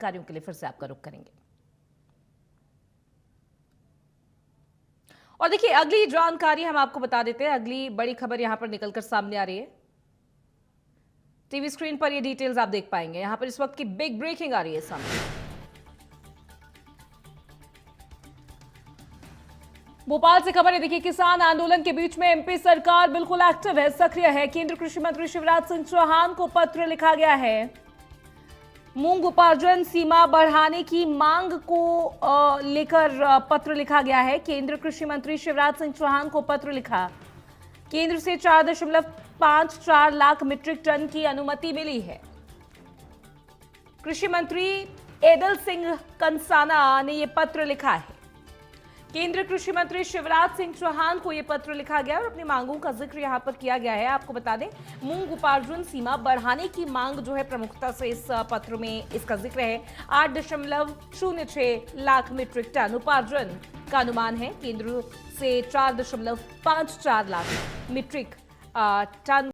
कार्यों के लिए फिर से आपका रुख करेंगे। और देखिए, अगली जानकारी हम आपको बता देते हैं, अगली बड़ी खबर यहां पर निकलकर सामने आ रही है। टीवी स्क्रीन पर ये डिटेल्स आप देख पाएंगे। यहां पर इस वक्त की बिग ब्रेकिंग आ रही है सामने। भोपाल से खबर है, देखिए, किसान आंदोलन के बीच में एमपी सरकार बिल्कुल एक्टिव है, सक्रिय है। केंद्रीय कृषि मंत्री शिवराज सिंह चौहान को पत्र लिखा गया है। मूंग उपार्जन सीमा बढ़ाने की मांग को लेकर पत्र लिखा गया है। केंद्रीय कृषि मंत्री शिवराज सिंह चौहान को पत्र लिखा। केंद्र से 4.54 लाख मीट्रिक टन की अनुमति मिली है। कृषि मंत्री एदल सिंह कंसाना ने यह पत्र लिखा है। केंद्रीय कृषि मंत्री शिवराज सिंह चौहान को यह पत्र लिखा गया और अपनी मांगों का जिक्र यहां पर किया गया है। आपको बता दें, मूंग उपार्जन सीमा बढ़ाने की मांग जो है प्रमुखता से इस पत्र में इसका जिक्र है। 8.06 लाख मीट्रिक टन उपार्जन का अनुमान है। केंद्र से 4.54 लाख मीट्रिक टन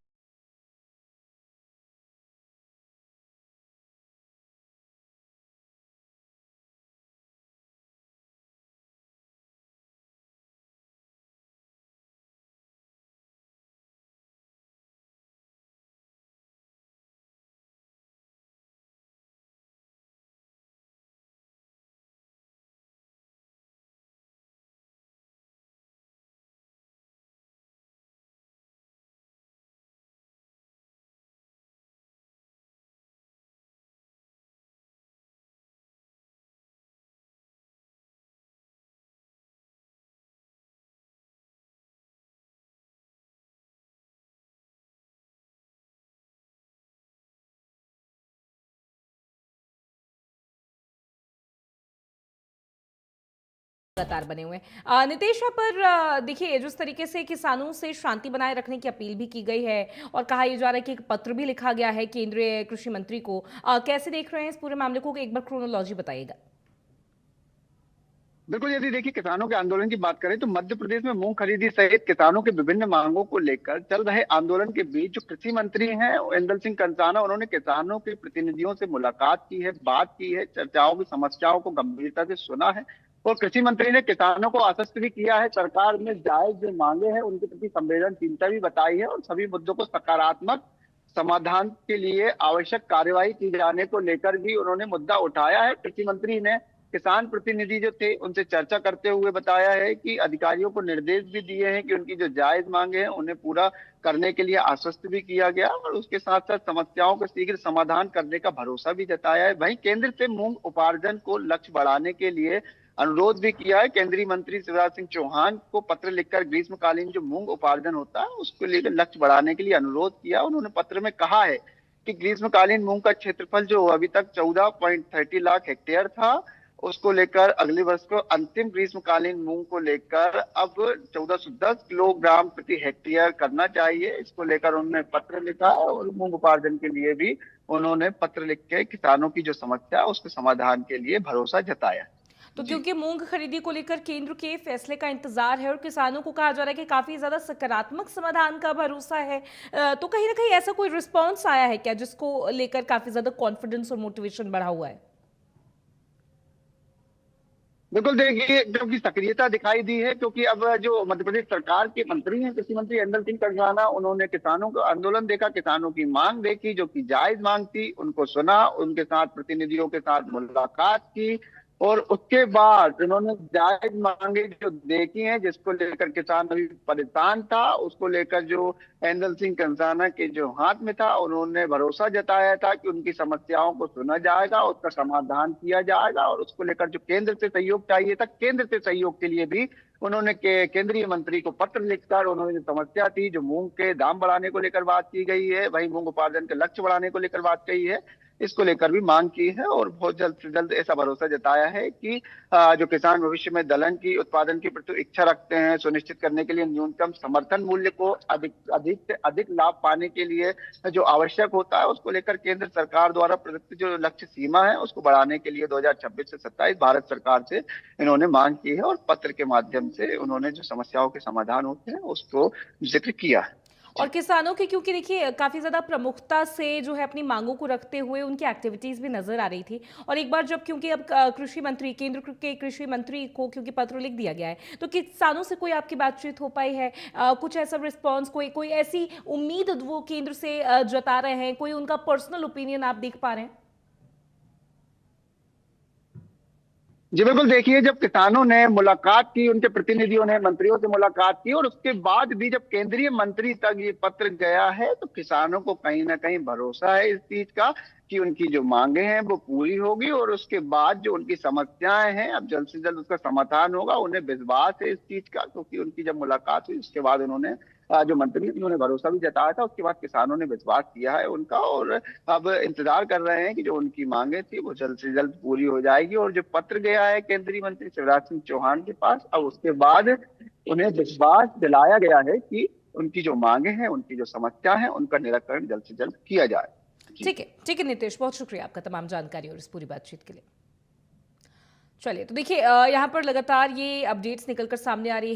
लगातार बने हुए हैं। नीतीश, यहाँ पर देखिए, जिस तरीके से किसानों से शांति बनाए रखने की अपील भी की गई है और कहा यह जा रहा है कि एक पत्र भी लिखा गया है केंद्रीय कृषि मंत्री को, कैसे देख रहे हैं इस पूरे मामले को? एक बार क्रोनोलॉजी बताइएगा। बिल्कुल, यदि देखिए किसानों के आंदोलन की बात करें तो मध्य प्रदेश में मूंग खरीदी सहित किसानों के विभिन्न मांगों को लेकर चल रहे आंदोलन के बीच जो कृषि मंत्री हैं एंदल सिंह कंसाना, उन्होंने किसानों के प्रतिनिधियों से मुलाकात की है, बात की है, चर्चाओं की समस्याओं को गंभीरता से सुना है। और कृषि मंत्री ने किसानों को आश्वस्त भी किया है, सरकार में जायज जो मांगे हैं उनके प्रति संवेदनशीलता भी बताई है और सभी मुद्दों को सकारात्मक समाधान के लिए आवश्यक कार्यवाही की जाने को लेकर भी उन्होंने मुद्दा उठाया है। कृषि मंत्री ने किसान प्रतिनिधि जो थे उनसे चर्चा करते हुए बताया है कि अधिकारियों को निर्देश भी दिए हैं कि उनकी जो जायज मांगे हैं उन्हें पूरा करने के लिए आश्वस्त भी किया गया और उसके साथ साथ समस्याओं का शीघ्र समाधान करने का भरोसा भी जताया है। वहीं केंद्र से मूंग उपार्जन को लक्ष्य बढ़ाने के लिए अनुरोध भी किया है। केंद्रीय मंत्री शिवराज सिंह चौहान को पत्र लिखकर ग्रीष्मकालीन जो मूंग उपार्जन होता है उसको लेकर लक्ष्य बढ़ाने के लिए अनुरोध किया। उन्होंने पत्र में कहा है कि ग्रीष्मकालीन मूंग का क्षेत्रफल जो अभी तक 14.30 लाख हेक्टेयर था, उसको लेकर अगले वर्ष को अंतिम ग्रीष्मकालीन मूंग को लेकर अब 1410 किलोग्राम प्रति हेक्टेयर करना चाहिए। इसको लेकर उन्होंने पत्र लिखा और मूंग उपार्जन के लिए भी उन्होंने पत्र लिख के किसानों की जो समस्या है उसके समाधान के लिए भरोसा जताया। तो क्योंकि मूंग खरीदी को लेकर केंद्र के फैसले का इंतजार है और किसानों को कहा जा रहा है कि काफी ज्यादा सकारात्मक समाधान का भरोसा है, तो कहीं ना कहीं ऐसा कोई रिस्पॉन्स आया है क्या जिसको लेकर काफी ज्यादा कॉन्फिडेंस और मोटिवेशन बढ़ा हुआ है? बिल्कुल, देखिए क्योंकि सक्रियता दिखाई दी है, क्योंकि अब जो मध्य प्रदेश सरकार के मंत्री हैं कृषि मंत्री एंदल सिंह कंसाना, उन्होंने किसानों का आंदोलन देखा, किसानों की मांग देखी जो कि जायज मांग थी, उनको सुना, उनके साथ प्रतिनिधियों के साथ मुलाकात की और उसके बाद उन्होंने जायज मांगे जो देखी हैं जिसको लेकर किसान अभी परेशान था, उसको लेकर जो एंदल सिंह कंसाना के जो हाथ में था उन्होंने भरोसा जताया था कि उनकी समस्याओं को सुना जाएगा, उसका समाधान किया जाएगा और उसको लेकर जो केंद्र से सहयोग चाहिए था, केंद्र से सहयोग के लिए भी उन्होंने केंद्रीय मंत्री को पत्र लिखकर उन्होंने जो समस्या थी, जो मूंग के दाम बढ़ाने को लेकर बात की गई है, वही मूंग उपार्जन के लक्ष्य बढ़ाने को लेकर बात कही है, इसको लेकर भी मांग की है और बहुत जल्द से जल्द ऐसा भरोसा जताया है कि जो किसान भविष्य में दलहन की उत्पादन की प्रति इच्छा रखते हैं, सुनिश्चित करने के लिए न्यूनतम समर्थन मूल्य को अधिक अधिक से अधिक लाभ पाने के लिए जो आवश्यक होता है उसको लेकर केंद्र सरकार द्वारा प्रदत्त जो लक्ष्य सीमा है उसको बढ़ाने के लिए 2026 से 27 भारत सरकार से इन्होंने मांग की है और पत्र के माध्यम से उन्होंने जो समस्याओं के समाधान होते हैं उसको जिक्र किया है। और किसानों की, क्योंकि देखिए काफ़ी ज़्यादा प्रमुखता से जो है अपनी मांगों को रखते हुए उनकी एक्टिविटीज़ भी नज़र आ रही थी, और एक बार जब, क्योंकि अब कृषि मंत्री, केंद्र के कृषि मंत्री को क्योंकि पत्र लिख दिया गया है, तो किसानों से कोई आपकी बातचीत हो पाई है? कुछ ऐसा रिस्पॉन्स, कोई कोई ऐसी उम्मीद वो केंद्र से जता रहे हैं, कोई उनका पर्सनल ओपिनियन आप देख पा रहे हैं? जी बिल्कुल, देखिए जब किसानों ने मुलाकात की, उनके प्रतिनिधियों ने मंत्रियों से मुलाकात की, और उसके बाद भी जब केंद्रीय मंत्री तक ये पत्र गया है, तो किसानों को कहीं ना कहीं भरोसा है इस चीज का कि उनकी जो मांगे हैं वो पूरी होगी, और उसके बाद जो उनकी समस्याएं हैं अब जल्द से जल्द उसका समाधान होगा। उन्हें विश्वास है इस चीज का, क्योंकि उनकी जब मुलाकात हुई उसके बाद उन्होंने जो मंत्री उन्होंने भरोसा भी जताया था, उसके बाद किसानों ने विश्वास किया है उनका, और अब इंतजार कर रहे हैं कि जो उनकी मांगे थी वो जल्द से जल्द पूरी हो जाएगी। और जो पत्र गया है केंद्रीय मंत्री शिवराज सिंह चौहान के पास, अब उसके बाद उन्हें विश्वास दिलाया गया है कि उनकी जो मांगे हैं, उनकी जो समस्या है, उनका निराकरण जल्द से जल्द किया जाए। जी। ठीक है नितेश, बहुत शुक्रिया आपका तमाम जानकारी और इस पूरी बातचीत के लिए। चलिए, तो देखिए यहाँ पर लगातार ये अपडेट्स निकलकर सामने आ रही है।